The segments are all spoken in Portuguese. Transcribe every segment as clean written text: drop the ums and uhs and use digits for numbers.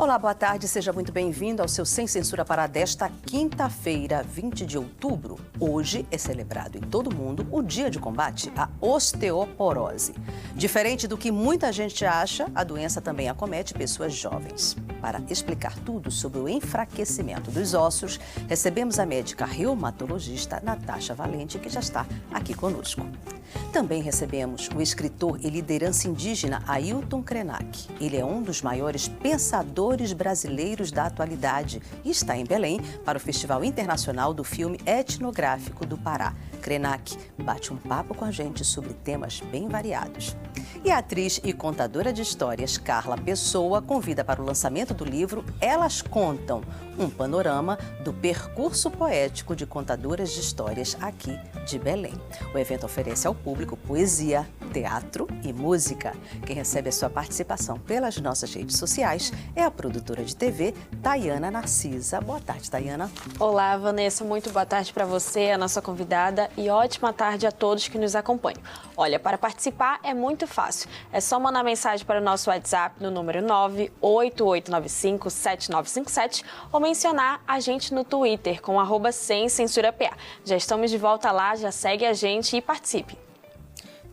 Olá, boa tarde, seja muito bem-vindo ao seu Sem Censura para desta quinta-feira, 20 de outubro. Hoje é celebrado em todo o mundo o Dia de Combate à Osteoporose. Diferente do que muita gente acha, a doença também acomete pessoas jovens. Para explicar tudo sobre o enfraquecimento dos ossos, recebemos a médica reumatologista Natasha Valente, que já está aqui conosco. Também recebemos o escritor e liderança indígena Ailton Krenak. Ele é um dos maiores pensadores brasileiros da atualidade e está em Belém para o Festival Internacional do Filme Etnográfico do Pará. Krenak bate um papo com a gente sobre temas bem variados. E a atriz e contadora de histórias Carla Pessoa convida para o lançamento do livro Elas Contam, um panorama do percurso poético de contadoras de histórias aqui de Belém. O evento oferece ao público poesia, teatro e música. Quem recebe a sua participação pelas nossas redes sociais é a produtora de TV, Tayana Narcisa. Boa tarde, Tayana. Olá, Vanessa. Muito boa tarde para você, a nossa convidada, e ótima tarde a todos que nos acompanham. Olha, para participar é muito fácil. É só mandar mensagem para o nosso WhatsApp no número 988957957 ou mencionar a gente no Twitter com @semcensurapa. Já estamos de volta lá, já segue a gente e participe.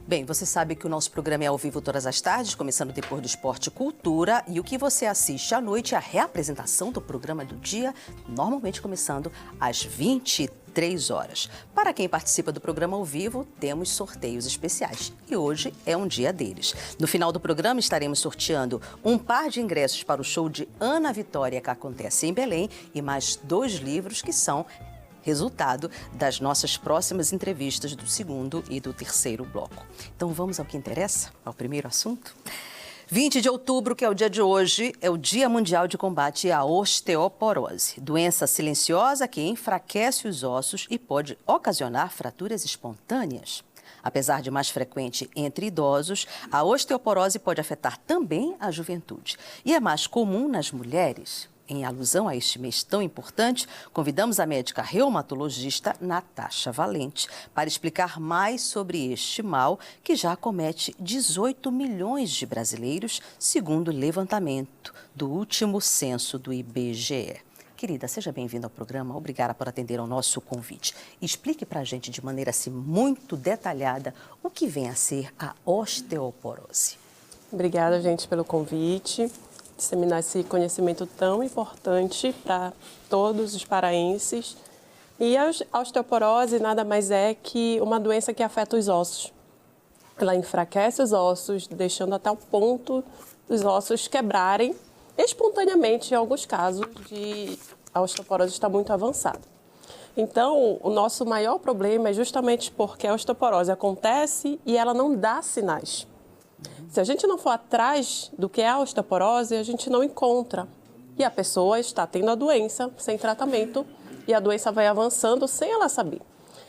Bem, você sabe que o nosso programa é ao vivo todas as tardes, começando depois do Esporte e Cultura. E o que você assiste à noite é a reapresentação do programa do dia, normalmente começando às 23 horas. Para quem participa do programa ao vivo, temos sorteios especiais. E hoje é um dia deles. No final do programa, estaremos sorteando um par de ingressos para o show de Ana Vitória, que acontece em Belém, e mais 2 livros que são resultado das nossas próximas entrevistas do segundo e do terceiro bloco. Então vamos ao que interessa, ao primeiro assunto. 20 de outubro, que é o dia de hoje, é o Dia Mundial de Combate à Osteoporose, doença silenciosa que enfraquece os ossos e pode ocasionar fraturas espontâneas. Apesar de mais frequente entre idosos, a osteoporose pode afetar também a juventude e é mais comum nas mulheres. Em alusão a este mês tão importante, convidamos a médica reumatologista Natasha Valente para explicar mais sobre este mal que já acomete 18 milhões de brasileiros, segundo o levantamento do último censo do IBGE. Querida, seja bem-vinda ao programa. Obrigada por atender ao nosso convite. Explique para a gente de maneira assim, muito detalhada o que vem a ser a osteoporose. Obrigada, gente, pelo convite. Disseminar esse conhecimento tão importante para todos os paraenses. E a osteoporose nada mais é que uma doença que afeta os ossos. Ela enfraquece os ossos, deixando até o ponto dos ossos quebrarem espontaneamente, em alguns casos, de a osteoporose está muito avançada. Então, o nosso maior problema é justamente porque a osteoporose acontece e ela não dá sinais. Se a gente não for atrás do que é a osteoporose, a gente não encontra. E a pessoa está tendo a doença sem tratamento e a doença vai avançando sem ela saber.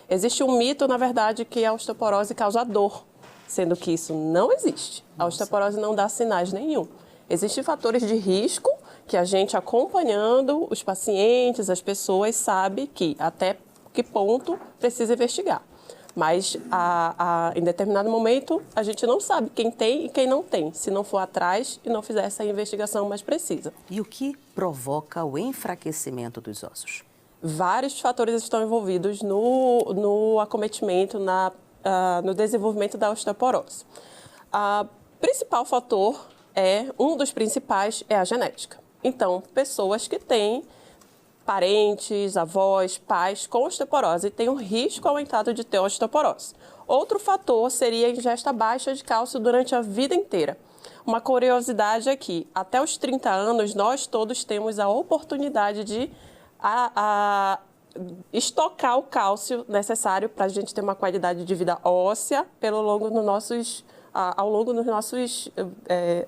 Existe um mito, na verdade, que a osteoporose causa dor, sendo que isso não existe. A osteoporose não dá sinais nenhum. Existem fatores de risco que a gente, acompanhando os pacientes, as pessoas, sabe que até que ponto precisa investigar. Mas em determinado momento a gente não sabe quem tem e quem não tem, se não for atrás e não fizer essa investigação mais precisa. E o que provoca o enfraquecimento dos ossos? Vários fatores estão envolvidos no acometimento, no desenvolvimento da osteoporose. O principal fator um dos principais é a genética. Então, pessoas que têm parentes, avós, pais com osteoporose têm um risco aumentado de ter osteoporose. Outro fator seria a ingesta baixa de cálcio durante a vida inteira. Uma curiosidade é que, até os 30 anos, nós todos temos a oportunidade de estocar o cálcio necessário para a gente ter uma qualidade de vida óssea ao longo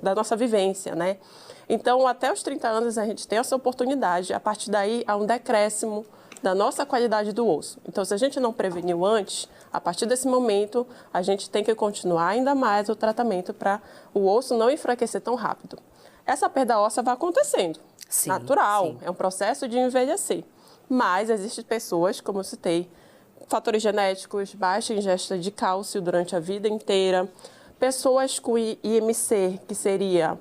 da nossa vivência, né? Então, até os 30 anos, a gente tem essa oportunidade. A partir daí, há um decréscimo da nossa qualidade do osso. Então, se a gente não preveniu antes, a partir desse momento, a gente tem que continuar ainda mais o tratamento para o osso não enfraquecer tão rápido. Essa perda óssea vai acontecendo, sim, natural, sim. É um processo de envelhecer. Mas existem pessoas, como eu citei, fatores genéticos, baixa ingesta de cálcio durante a vida inteira, pessoas com IMC, que seria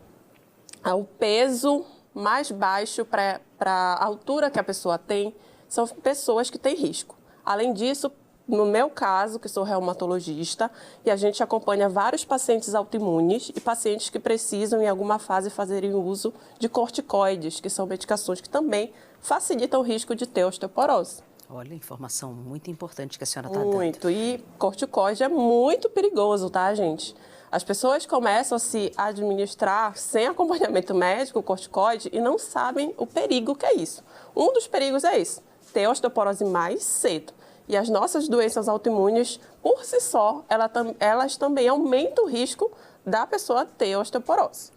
o peso mais baixo para a altura que a pessoa tem, são pessoas que têm risco. Além disso, no meu caso, que sou reumatologista, e a gente acompanha vários pacientes autoimunes e pacientes que precisam, em alguma fase, fazerem uso de corticoides, que são medicações que também facilitam o risco de ter osteoporose. Olha, informação muito importante que a senhora está dando. Muito. E corticoide é muito perigoso, tá, gente? As pessoas começam a se administrar sem acompanhamento médico, o corticoide, e não sabem o perigo que é isso. Um dos perigos é esse, ter osteoporose mais cedo. E as nossas doenças autoimunes, por si só, elas também aumentam o risco da pessoa ter osteoporose.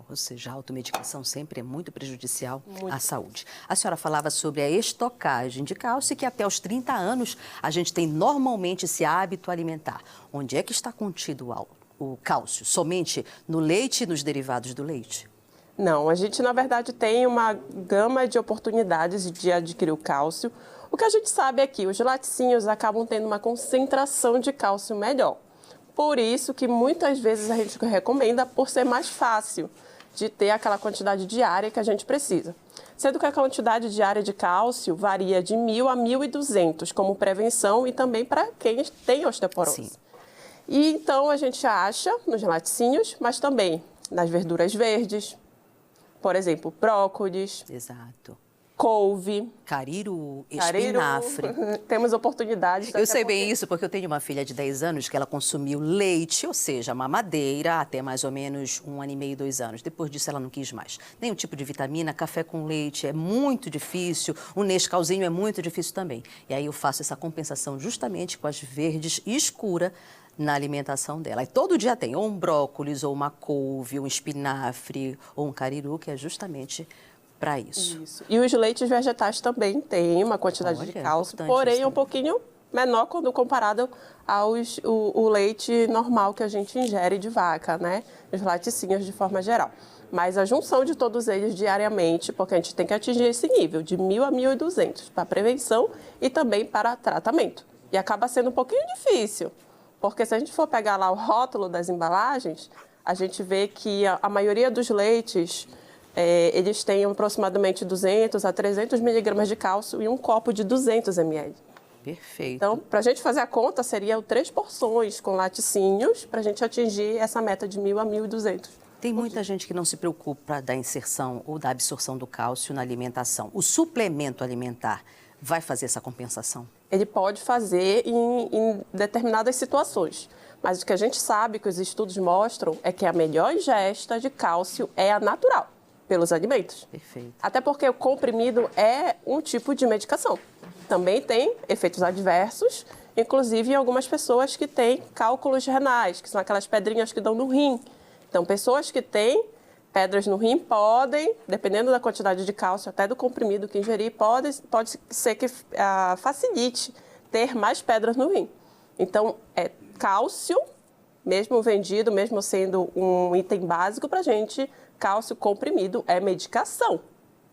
Ou seja, a automedicação sempre é muito prejudicial à saúde. A senhora falava sobre a estocagem de cálcio e que até os 30 anos a gente tem normalmente esse hábito alimentar. Onde é que está contido o cálcio? Somente no leite e nos derivados do leite? Não, a gente, na verdade, tem uma gama de oportunidades de adquirir o cálcio. O que a gente sabe é que os laticínios acabam tendo uma concentração de cálcio melhor. Por isso que muitas vezes a gente recomenda por ser mais fácil de ter aquela quantidade diária que a gente precisa. Sendo que a quantidade diária de cálcio varia de 1.000 a 1.200 como prevenção e também para quem tem osteoporose. Sim. E então a gente acha nos laticínios, mas também nas verduras verdes, por exemplo, brócolis. Exato. Couve. Cariru, espinafre. Temos oportunidades. Eu sei bem isso porque eu tenho uma filha de 10 anos que ela consumiu leite, ou seja, mamadeira, até mais ou menos 1 ano e meio, 2 anos. Depois disso ela não quis mais. Nenhum tipo de vitamina, café com leite é muito difícil, o Nescauzinho é muito difícil também. E aí eu faço essa compensação justamente com as verdes escuras na alimentação dela. E todo dia tem ou um brócolis, ou uma couve, um espinafre, ou um cariru, que é justamente para isso. E os leites vegetais também têm uma quantidade de cálcio, porém é um pouquinho menor quando comparado ao leite normal que a gente ingere de vaca, né? Os laticínios de forma geral. Mas a junção de todos eles diariamente, porque a gente tem que atingir esse nível de 1.000 a 1.200 para prevenção e também para tratamento. E acaba sendo um pouquinho difícil, porque se a gente for pegar lá o rótulo das embalagens, a gente vê que a maioria dos leites eles têm aproximadamente 200 a 300 miligramas de cálcio e um copo de 200 ml. Perfeito. Então, para a gente fazer a conta, seriam 3 porções com laticínios para a gente atingir essa meta de 1.000 a 1.200. Tem muita gente que não se preocupa da inserção ou da absorção do cálcio na alimentação. O suplemento alimentar vai fazer essa compensação? Ele pode fazer em determinadas situações. Mas o que a gente sabe, que os estudos mostram, é que a melhor ingesta de cálcio é a natural, pelos alimentos. Perfeito. Até porque o comprimido é um tipo de medicação. Também tem efeitos adversos, inclusive em algumas pessoas que têm cálculos renais, que são aquelas pedrinhas que dão no rim. Então, pessoas que têm pedras no rim podem, dependendo da quantidade de cálcio, até do comprimido que ingerir, pode ser que facilite ter mais pedras no rim. Então, é cálcio, mesmo vendido, mesmo sendo um item básico para a gente, cálcio comprimido é medicação.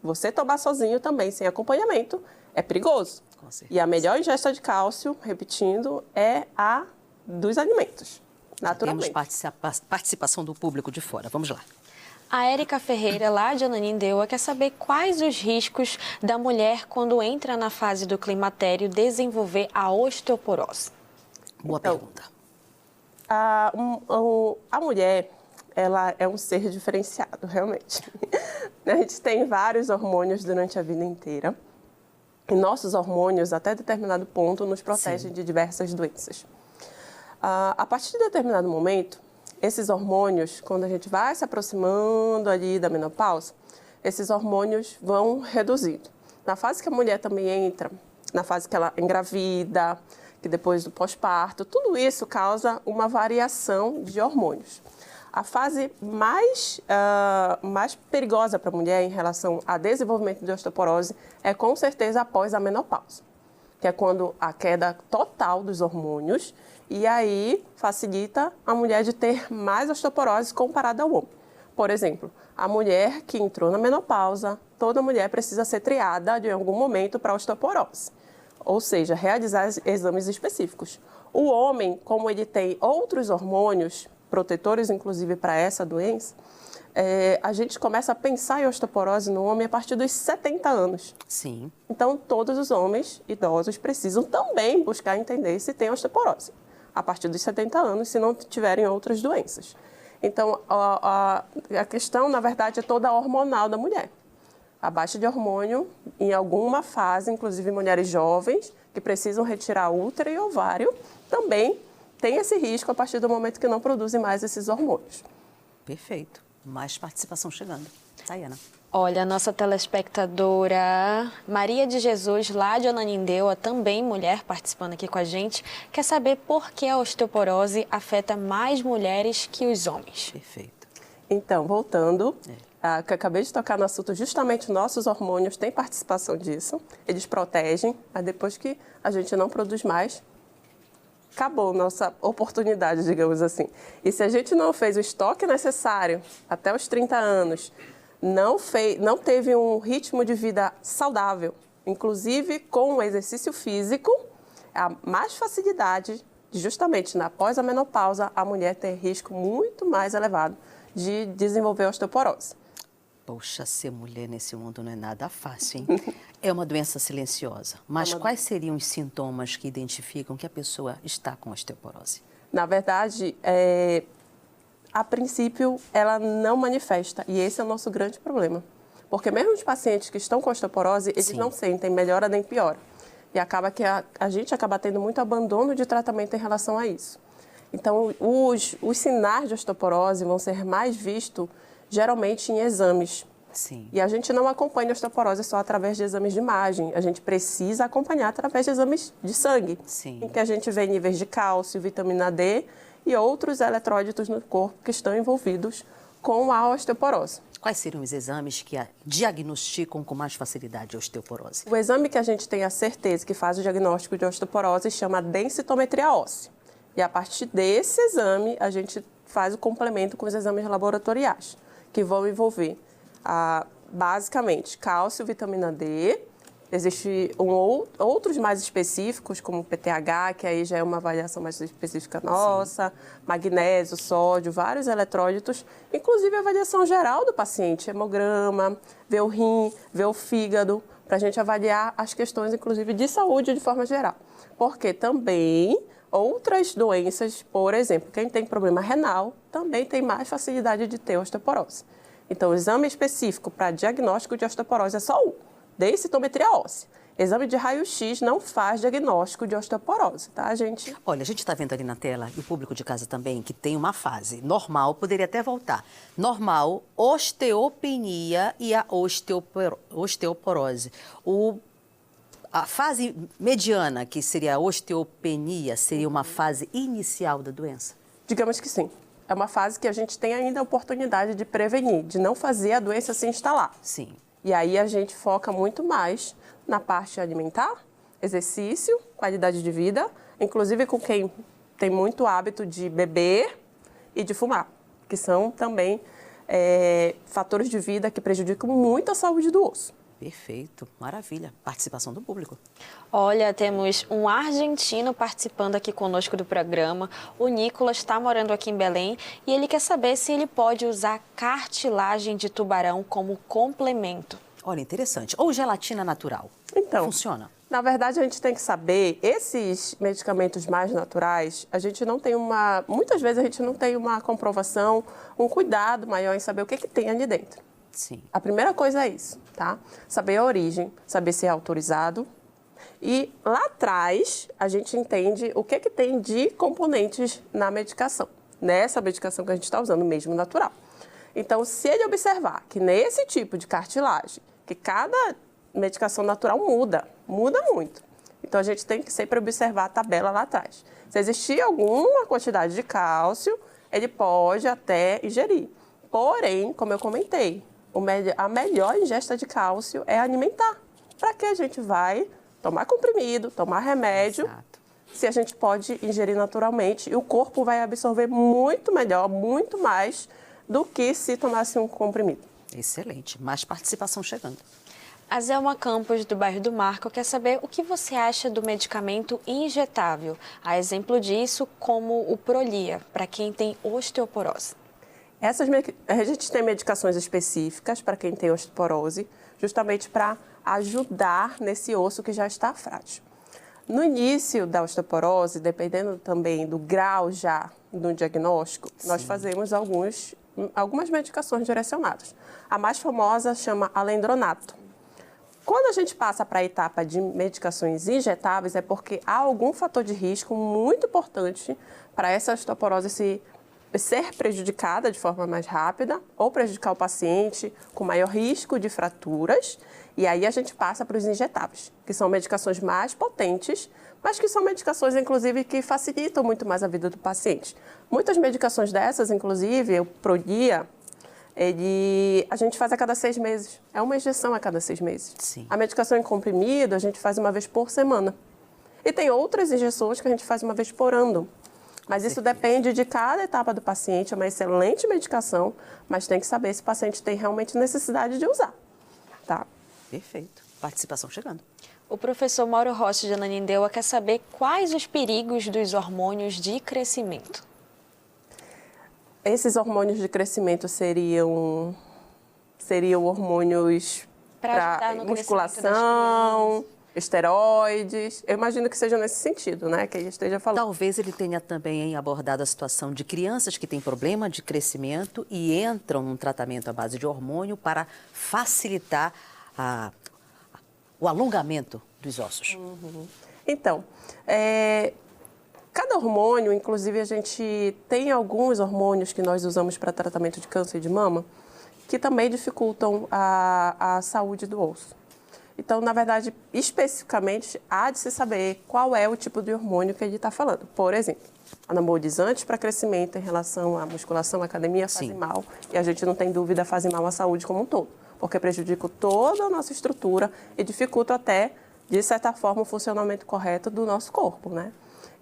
Você tomar sozinho também, sem acompanhamento, é perigoso. Com certeza. E a melhor ingesta de cálcio, repetindo, é a dos alimentos, naturalmente. Temos participação do público de fora. Vamos lá. A Érica Ferreira, lá de Ananindeua, quer saber quais os riscos da mulher quando entra na fase do climatério desenvolver a osteoporose. Boa pergunta. A mulher, ela é um ser diferenciado, realmente. A gente tem vários hormônios durante a vida inteira. E nossos hormônios, até determinado ponto, nos protegem de diversas doenças. A partir de determinado momento, esses hormônios, quando a gente vai se aproximando ali da menopausa, esses hormônios vão reduzindo. Na fase que a mulher também entra, na fase que ela engravida, que depois do pós-parto, tudo isso causa uma variação de hormônios. A fase mais perigosa para a mulher em relação ao desenvolvimento de osteoporose é com certeza após a menopausa, que é quando a queda total dos hormônios e aí facilita a mulher de ter mais osteoporose comparada ao homem. Por exemplo, a mulher que entrou na menopausa, toda mulher precisa ser triada de algum momento para osteoporose, ou seja, realizar exames específicos. O homem, como ele tem outros hormônios, protetores, inclusive, para essa doença, a gente começa a pensar em osteoporose no homem a partir dos 70 anos. Sim. Então, todos os homens idosos precisam também buscar entender se tem osteoporose a partir dos 70 anos, se não tiverem outras doenças. Então, a questão, na verdade, é toda hormonal da mulher. A baixa de hormônio, em alguma fase, inclusive mulheres jovens, que precisam retirar útero e ovário, também tem esse risco a partir do momento que não produzem mais esses hormônios. Perfeito. Mais participação chegando. Tayana. Olha, a nossa telespectadora Maria de Jesus, lá de Ananindeua, também mulher, participando aqui com a gente, quer saber por que a osteoporose afeta mais mulheres que os homens. Perfeito. Então, voltando, que eu acabei de tocar no assunto, justamente nossos hormônios têm participação disso. Eles protegem, mas depois que a gente não produz mais, acabou nossa oportunidade, digamos assim. E se a gente não fez o estoque necessário até os 30 anos, não teve um ritmo de vida saudável, inclusive com o exercício físico, há mais facilidade, justamente após a menopausa, a mulher ter risco muito mais elevado de desenvolver osteoporose. Poxa, ser mulher nesse mundo não é nada fácil, hein? É uma doença silenciosa. Mas quais seriam os sintomas que identificam que a pessoa está com osteoporose? Na verdade, a princípio, ela não manifesta. E esse é o nosso grande problema. Porque mesmo os pacientes que estão com osteoporose, eles não sentem melhora nem piora. E acaba que a gente acaba tendo muito abandono de tratamento em relação a isso. Então, os sinais de osteoporose vão ser mais vistos geralmente em exames. Sim. E a gente não acompanha a osteoporose só através de exames de imagem. A gente precisa acompanhar através de exames de sangue. Sim. Em que a gente vê níveis de cálcio, vitamina D e outros eletrólitos no corpo que estão envolvidos com a osteoporose. Quais seriam os exames que diagnosticam com mais facilidade a osteoporose? O exame que a gente tem a certeza que faz o diagnóstico de osteoporose chama densitometria óssea. E a partir desse exame, a gente faz o complemento com os exames laboratoriais, que vão envolver, basicamente, cálcio, vitamina D. Existem outros mais específicos, como o PTH, que aí já é uma avaliação mais específica nossa, magnésio, sódio, vários eletrólitos, inclusive a avaliação geral do paciente, hemograma, ver o rim, ver o fígado, para a gente avaliar as questões, inclusive, de saúde de forma geral. Porque também outras doenças, por exemplo, quem tem problema renal, também tem mais facilidade de ter osteoporose. Então, o exame específico para diagnóstico de osteoporose é só um, densitometria óssea. Exame de raio-x não faz diagnóstico de osteoporose, tá, gente? Olha, a gente está vendo ali na tela, e o público de casa também, que tem uma fase normal, poderia até voltar. Normal, osteopenia e a osteoporose. A fase mediana, que seria a osteopenia, seria uma fase inicial da doença? Digamos que sim. É uma fase que a gente tem ainda a oportunidade de prevenir, de não fazer a doença se instalar. Sim. E aí a gente foca muito mais na parte alimentar, exercício, qualidade de vida, inclusive com quem tem muito hábito de beber e de fumar, que são também fatores de vida que prejudicam muito a saúde do osso. Perfeito, maravilha. Participação do público. Olha, temos um argentino participando aqui conosco do programa. O Nicolas está morando aqui em Belém e ele quer saber se ele pode usar cartilagem de tubarão como complemento. Olha, interessante. Ou gelatina natural. Então, funciona? Na verdade, a gente tem que saber, esses medicamentos mais naturais, a gente não tem muitas vezes a gente não tem uma comprovação, um cuidado maior em saber o que tem ali dentro. Sim. A primeira coisa é isso, tá? Saber a origem, saber se é autorizado. E lá atrás, a gente entende o que tem de componentes na medicação, nessa medicação que a gente está usando, mesmo natural. Então, se ele observar que nesse tipo de cartilagem, que cada medicação natural muda muito. Então, a gente tem que sempre observar a tabela lá atrás. Se existir alguma quantidade de cálcio, ele pode até ingerir. Porém, como eu comentei, a melhor ingesta de cálcio é alimentar. Para que a gente vai tomar comprimido, tomar remédio, Exato. Se a gente pode ingerir naturalmente e o corpo vai absorver muito melhor, muito mais do que se tomasse um comprimido. Excelente. Mais participação chegando. A Zelma Campos, do bairro do Marco, quer saber o que você acha do medicamento injetável. Há exemplo disso como o Prolia, para quem tem osteoporose. A gente tem medicações específicas para quem tem osteoporose, justamente para ajudar nesse osso que já está frágil. No início da osteoporose, dependendo também do grau já no diagnóstico, nós fazemos algumas medicações direcionadas. A mais famosa chama alendronato. Quando a gente passa para a etapa de medicações injetáveis, é porque há algum fator de risco muito importante para essa osteoporose ser prejudicada de forma mais rápida ou prejudicar o paciente com maior risco de fraturas. E aí a gente passa para os injetáveis, que são medicações mais potentes, mas que são medicações, inclusive, que facilitam muito mais a vida do paciente. Muitas medicações dessas, inclusive, o Prolia, a gente faz a cada 6 meses. É uma injeção a cada 6 meses. Sim. A medicação em comprimido, a gente faz uma vez por semana. E tem outras injeções que a gente faz uma vez por ano. Mas isso depende de cada etapa do paciente. É uma excelente medicação, mas tem que saber se o paciente tem realmente necessidade de usar. Tá? Perfeito. Participação chegando. O professor Mauro Rocha de Ananindeua quer saber quais os perigos dos hormônios de crescimento. Esses hormônios de crescimento seriam hormônios para musculação, esteroides. Eu imagino que seja nesse sentido, né, que ele esteja falando. Talvez ele tenha também abordado a situação de crianças que têm problema de crescimento e entram num tratamento à base de hormônio para facilitar o alongamento dos ossos. Então, cada hormônio, inclusive a gente tem alguns hormônios que nós usamos para tratamento de câncer de mama, que também dificultam a saúde do osso. Então, na verdade, especificamente, há de se saber qual é o tipo de hormônio que ele está falando. Por exemplo, anabolizantes para crescimento em relação à musculação, academia, fazem mal. E a gente não tem dúvida, fazem mal à saúde como um todo, porque prejudica toda a nossa estrutura e dificulta até, de certa forma, o funcionamento correto do nosso corpo, né?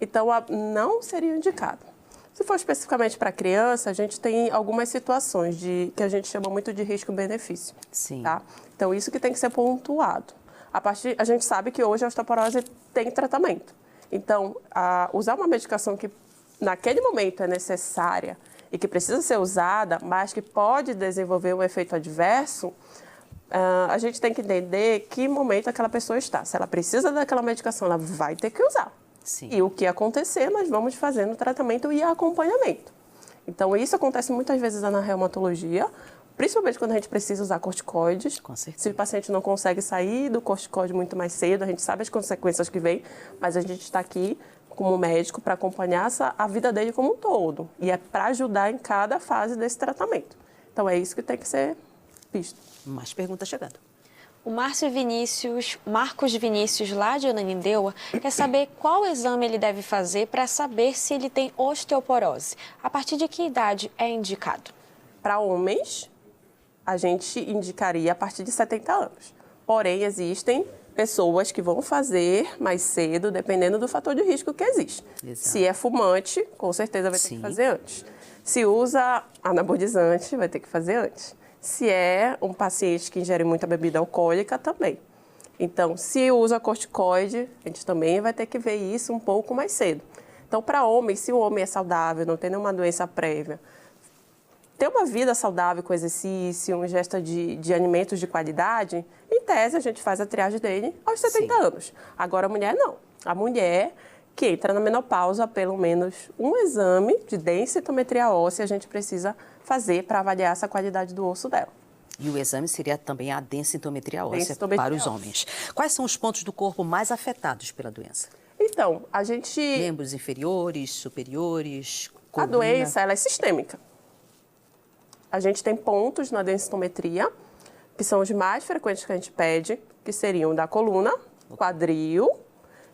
Então, não seria indicado. Se for especificamente para criança, a gente tem algumas situações que a gente chama muito de risco-benefício. Sim. Tá? Então, isso que tem que ser pontuado. A gente sabe que hoje a osteoporose tem tratamento. Então, usar uma medicação que naquele momento é necessária e que precisa ser usada, mas que pode desenvolver um efeito adverso, a gente tem que entender que momento aquela pessoa está. Se ela precisa daquela medicação, ela vai ter que usar. Sim. E o que acontecer, nós vamos fazendo tratamento e acompanhamento. Então, isso acontece muitas vezes na reumatologia, principalmente quando a gente precisa usar corticoides. Com certeza. Se o paciente não consegue sair do corticoide muito mais cedo, a gente sabe as consequências que vem, mas a gente está aqui como médico para acompanhar a vida dele como um todo. E é para ajudar em cada fase desse tratamento. Então, é isso que tem que ser visto. Mais perguntas chegando. O Marcos Vinícius, lá de Ananindeua, quer saber qual exame ele deve fazer para saber se ele tem osteoporose. A partir de que idade é indicado? Para homens, a gente indicaria a partir de 70 anos. Porém, existem pessoas que vão fazer mais cedo, dependendo do fator de risco que existe. Exato. Se é fumante, com certeza vai ter Sim. que fazer antes. Se usa anabolizante, vai ter que fazer antes. Se é um paciente que ingere muita bebida alcoólica, também. Então, se usa corticoide, a gente também vai ter que ver isso um pouco mais cedo. Então, para homem, se o homem é saudável, não tem nenhuma doença prévia, ter uma vida saudável com exercício, ingesta de alimentos de qualidade, em tese a gente faz a triagem dele aos 70 anos. Agora, a mulher não. A mulher que entra na menopausa, pelo menos um exame de densitometria óssea a gente precisa fazer para avaliar essa qualidade do osso dela. E o exame seria também a densitometria óssea Densitometria para os óssea. homens. Quais são os pontos do corpo mais afetados pela doença? Então, a gente... Membros inferiores, superiores, A coluna? doença, ela é sistêmica. A gente tem pontos na densitometria, que são os mais frequentes que a gente pede, que seriam da coluna, quadril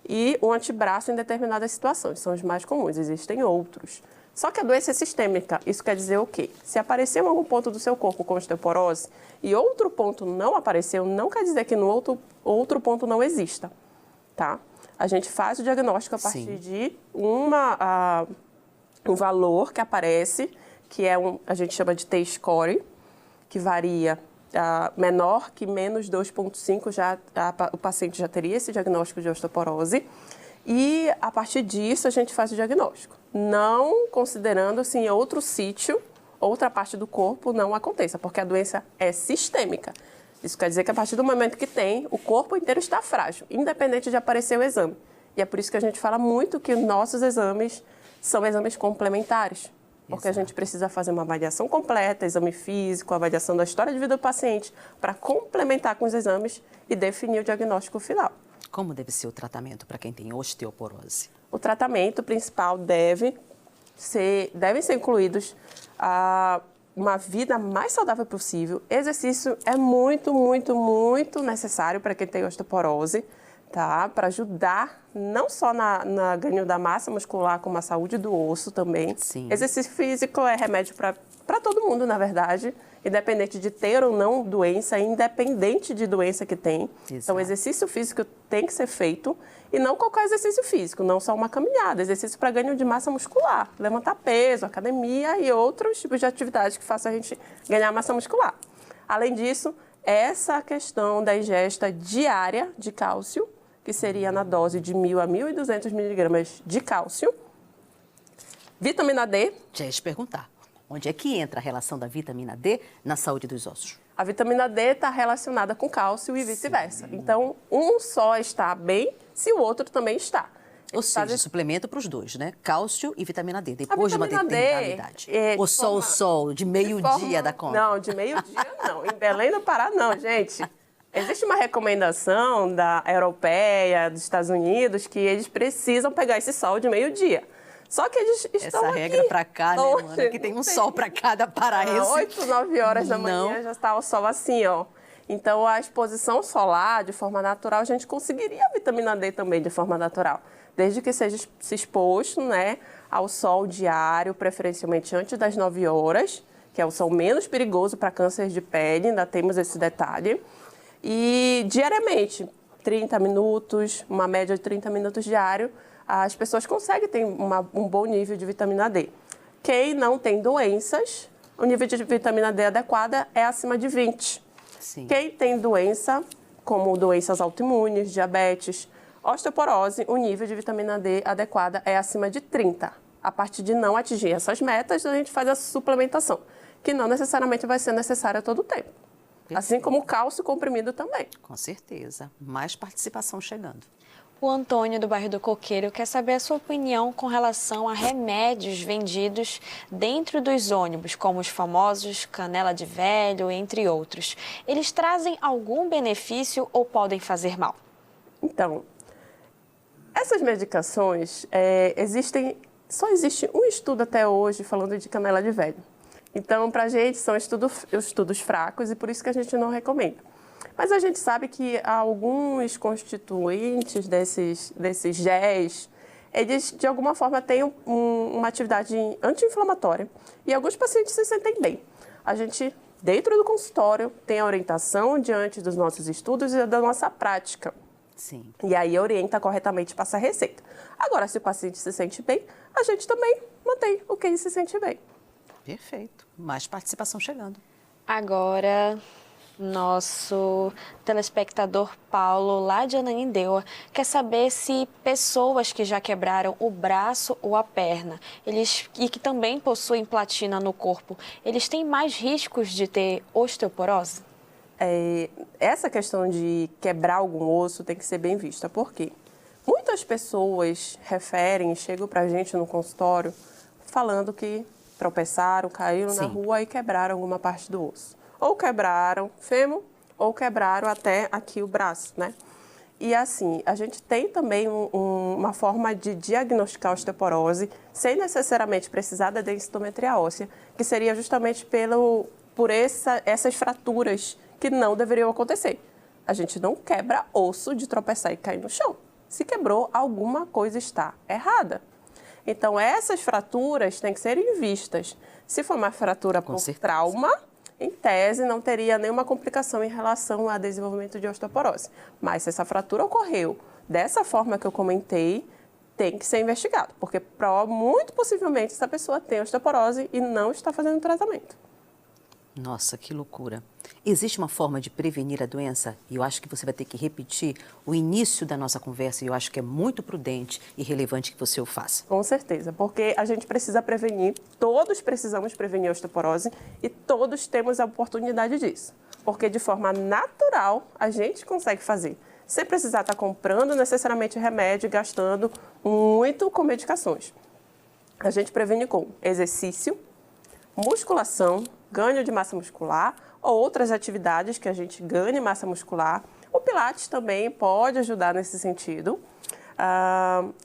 e o antebraço em determinadas situações. São os mais comuns, existem outros. Só que a doença é sistêmica. Isso quer dizer o quê? Se apareceu em algum ponto do seu corpo com osteoporose e outro ponto não apareceu, não quer dizer que no outro ponto não exista, tá? A gente faz o diagnóstico a partir de um valor que aparece, que é a gente chama de T-score, que varia menor que menos 2,5, o paciente já teria esse diagnóstico de osteoporose. E, a partir disso, a gente faz o diagnóstico. Não considerando se em outro sítio, outra parte do corpo não aconteça, porque a doença é sistêmica. Isso quer dizer que, a partir do momento que tem, o corpo inteiro está frágil, independente de aparecer o exame. E é por isso que a gente fala muito que nossos exames são exames complementares. Porque a gente precisa fazer uma avaliação completa, exame físico, avaliação da história de vida do paciente, para complementar com os exames e definir o diagnóstico final. Como deve ser o tratamento para quem tem osteoporose? O tratamento principal devem ser incluídos uma vida mais saudável possível. Exercício é muito, muito, muito necessário para quem tem osteoporose, tá? Para ajudar não só na ganho da massa muscular, como a saúde do osso também. Sim. Exercício físico é remédio para todo mundo, na verdade, independente de ter ou não doença, independente de doença que tem. Exato. Então, o exercício físico tem que ser feito e não qualquer exercício físico, não só uma caminhada, exercício para ganho de massa muscular, levantar peso, academia e outros tipos de atividades que façam a gente ganhar massa muscular. Além disso, essa questão da ingesta diária de cálcio, que seria na dose de 1.000 a 1.200 miligramas de cálcio. Vitamina D. Já ia te perguntar, onde é que entra a relação da vitamina D na saúde dos ossos? A vitamina D está relacionada com cálcio e vice-versa. Então, um só está bem se o outro também está. Ou seja, suplemento para os dois, né? Cálcio e vitamina D, depois de uma determinada idade. Ou só o sol, de meio-dia da conta? Não, de meio-dia não. Em Belém do Pará, não, gente. Existe uma recomendação da europeia, dos Estados Unidos, que eles precisam pegar esse sol de meio-dia. Só que eles estão Essa regra para cá, né, mano? Que tem um sol para cada paraense. 8, 9 horas da manhã já está o sol assim, ó. Então, a exposição solar, de forma natural, a gente conseguiria a vitamina D também de forma natural. Desde que seja se exposto, né, ao sol diário, preferencialmente antes das 9 horas, que é o sol menos perigoso para câncer de pele, ainda temos esse detalhe. E diariamente, 30 minutos, uma média de 30 minutos diário, as pessoas conseguem ter um bom nível de vitamina D. Quem não tem doenças, o nível de vitamina D adequada é acima de 20. Sim. Quem tem doença, como doenças autoimunes, diabetes, osteoporose, o nível de vitamina D adequada é acima de 30. A partir de não atingir essas metas, a gente faz a suplementação, que não necessariamente vai ser necessária a todo tempo. Assim como o cálcio comprimido também. Com certeza. Mais participação chegando. O Antônio, do bairro do Coqueiro, quer saber a sua opinião com relação a remédios vendidos dentro dos ônibus, como os famosos canela de velho, entre outros. Eles trazem algum benefício ou podem fazer mal? Então, essas medicações, só existe um estudo até hoje falando de canela de velho. Então, para a gente, são estudos fracos e por isso que a gente não recomenda. Mas a gente sabe que alguns constituintes desses géis, eles, de alguma forma, têm uma atividade anti-inflamatória e alguns pacientes se sentem bem. A gente, dentro do consultório, tem a orientação diante dos nossos estudos e da nossa prática. Sim. E aí orienta corretamente, passa a receita. Agora, se o paciente se sente bem, a gente também mantém o que ele se sente bem. Perfeito. Mais participação chegando. Agora, nosso telespectador Paulo, lá de Ananindeua, quer saber se pessoas que já quebraram o braço ou a perna, e que também possuem platina no corpo, eles têm mais riscos de ter osteoporose? Essa questão de quebrar algum osso tem que ser bem vista. Por quê? Muitas pessoas chegam para a gente no consultório falando que tropeçaram, caíram na rua e quebraram alguma parte do osso. Ou quebraram fêmur, ou quebraram até aqui o braço, né? E assim, a gente tem também uma forma de diagnosticar a osteoporose sem necessariamente precisar da densitometria óssea, que seria justamente por essas fraturas que não deveriam acontecer. A gente não quebra osso de tropeçar e cair no chão. Se quebrou, alguma coisa está errada. Então, essas fraturas têm que ser vistas. Se for uma fratura por trauma, em tese, não teria nenhuma complicação em relação ao desenvolvimento de osteoporose. Mas se essa fratura ocorreu dessa forma que eu comentei, tem que ser investigado, porque muito possivelmente essa pessoa tem osteoporose e não está fazendo tratamento. Nossa, que loucura. Existe uma forma de prevenir a doença? E eu acho que você vai ter que repetir o início da nossa conversa, e eu acho que é muito prudente e relevante que você o faça. Com certeza, porque a gente precisa prevenir, todos precisamos prevenir a osteoporose e todos temos a oportunidade disso. Porque de forma natural a gente consegue fazer, sem precisar estar comprando necessariamente remédio e gastando muito com medicações. A gente previne com exercício, musculação, ganho de massa muscular ou outras atividades que a gente ganhe massa muscular. O Pilates também pode ajudar nesse sentido.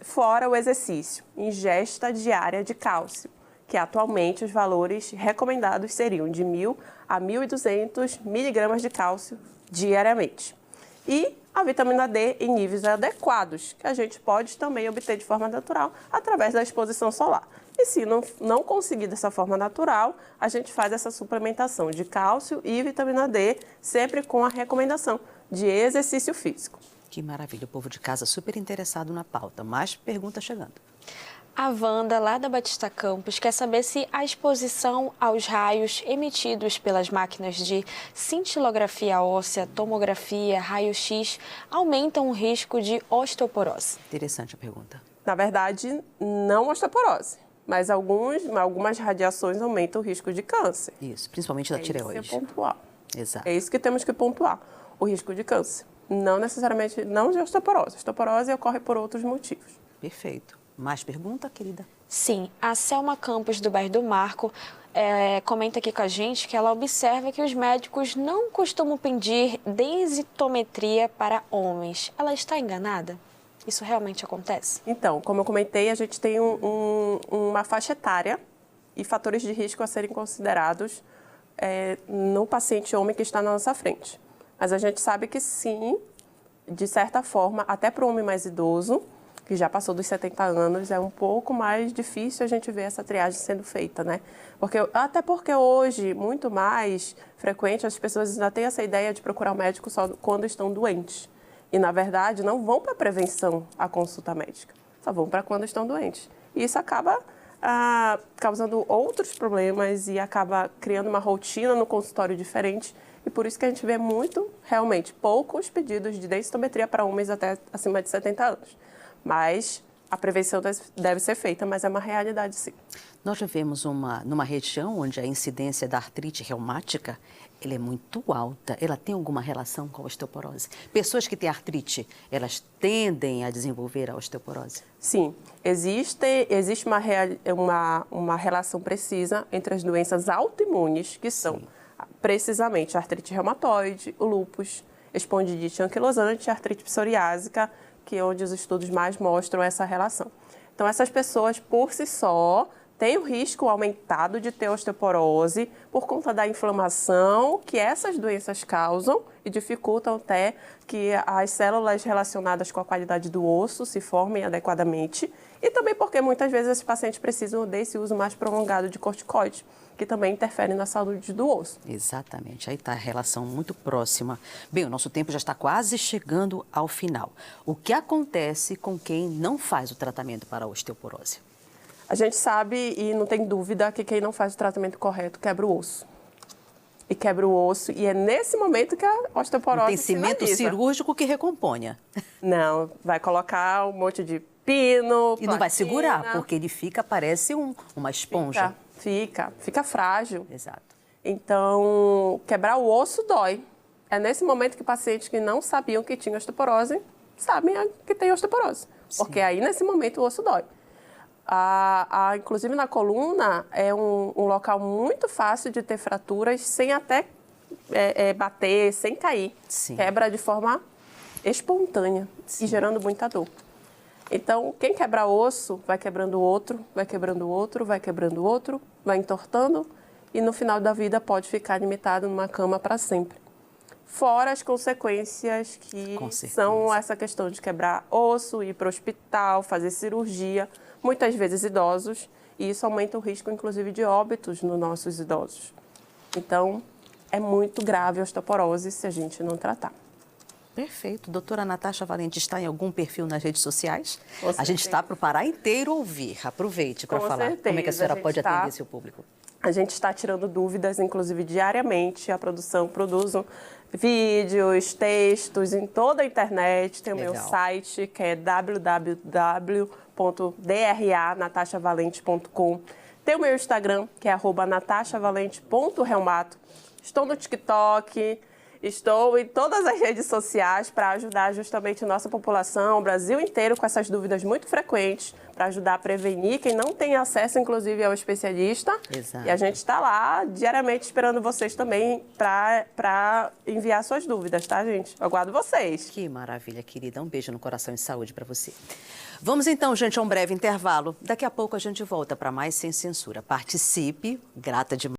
Fora o exercício, ingesta diária de cálcio, que atualmente os valores recomendados seriam de 1.000 a 1.200 miligramas de cálcio diariamente. E a vitamina D em níveis adequados, que a gente pode também obter de forma natural através da exposição solar. E se não conseguir dessa forma natural, a gente faz essa suplementação de cálcio e vitamina D, sempre com a recomendação de exercício físico. Que maravilha, o povo de casa super interessado na pauta. Mais perguntas chegando. A Wanda, lá da Batista Campos, quer saber se a exposição aos raios emitidos pelas máquinas de cintilografia óssea, tomografia, raio-x, aumentam o risco de osteoporose. Interessante a pergunta. Na verdade, não osteoporose, mas algumas radiações aumentam o risco de câncer. Isso, principalmente da tireoide. Isso é pontual. Exato. É isso que temos que pontuar, o risco de câncer. Não necessariamente, não de osteoporose. Osteoporose ocorre por outros motivos. Perfeito. Mais pergunta, querida? Sim, a Selma Campos, do bairro do Marco, comenta aqui com a gente que ela observa que os médicos não costumam pedir densitometria para homens. Ela está enganada? Isso realmente acontece? Então, como eu comentei, a gente tem uma faixa etária e fatores de risco a serem considerados no paciente homem que está na nossa frente. Mas a gente sabe que sim, de certa forma, até para o homem mais idoso, que já passou dos 70 anos, é um pouco mais difícil a gente ver essa triagem sendo feita, né? Até porque hoje, muito mais frequente, as pessoas ainda têm essa ideia de procurar o médico só quando estão doentes. E, na verdade, não vão para a prevenção, a consulta médica, só vão para quando estão doentes. E isso acaba causando outros problemas e acaba criando uma rotina no consultório diferente. E por isso que a gente vê realmente, poucos pedidos de densitometria para homens até acima de 70 anos. Mas a prevenção deve ser feita, mas é uma realidade, sim. Nós vivemos numa região onde a incidência da artrite reumática ela é muito alta. Ela tem alguma relação com a osteoporose? Pessoas que têm artrite, elas tendem a desenvolver a osteoporose? Sim, existe uma relação precisa entre as doenças autoimunes, que são precisamente a artrite reumatoide, o lúpus, espondilite anquilosante e a artrite psoriásica, que é onde os estudos mais mostram essa relação. Então, essas pessoas, por si só, têm o risco aumentado de ter osteoporose por conta da inflamação que essas doenças causam e dificultam até que as células relacionadas com a qualidade do osso se formem adequadamente e também porque muitas vezes esses pacientes precisam desse uso mais prolongado de corticoides, que também interfere na saúde do osso. Exatamente, aí está a relação muito próxima. Bem, o nosso tempo já está quase chegando ao final. O que acontece com quem não faz o tratamento para a osteoporose? A gente sabe e não tem dúvida que quem não faz o tratamento correto quebra o osso. E quebra o osso e é nesse momento que a osteoporose tem cimento cirúrgico que recomponha. Não, vai colocar um monte de pino, e não vai segurar, porque ele parece uma esponja. Fica frágil. Exato. Então, quebrar o osso dói. É nesse momento que pacientes que não sabiam que tinham osteoporose sabem que tem osteoporose. Sim. Porque aí, nesse momento, o osso dói. Inclusive, na coluna, é um local muito fácil de ter fraturas sem até bater, sem cair. Sim. Quebra de forma espontânea. Sim. E gerando muita dor. Então, quem quebra osso vai quebrando o outro, vai quebrando o outro, vai quebrando o outro, vai entortando e no final da vida pode ficar limitado numa cama para sempre. Fora as consequências que são essa questão de quebrar osso, ir para o hospital, fazer cirurgia, muitas vezes idosos, e isso aumenta o risco, inclusive, de óbitos nos nossos idosos. Então, é muito grave a osteoporose se a gente não tratar. Perfeito. Doutora Natasha Valente está em algum perfil nas redes sociais? Com certeza. A gente está para o Pará inteiro ouvir. Aproveite para falar. Certeza. Como é que a senhora pode atender seu público? A gente está tirando dúvidas, inclusive diariamente. A produção produz vídeos, textos em toda a internet. Tem o meu site, que é www.dranatashavalente.com. Tem o meu Instagram, que é @natashavalente.reumato. Estou no TikTok, estou em todas as redes sociais para ajudar justamente nossa população, o Brasil inteiro, com essas dúvidas muito frequentes, para ajudar a prevenir quem não tem acesso, inclusive, ao especialista. Exato. E a gente está lá diariamente esperando vocês também para enviar suas dúvidas, tá, gente? Eu aguardo vocês. Que maravilha, querida. Um beijo no coração e saúde para você. Vamos então, gente, a um breve intervalo. Daqui a pouco a gente volta para mais Sem Censura. Participe, grata demais.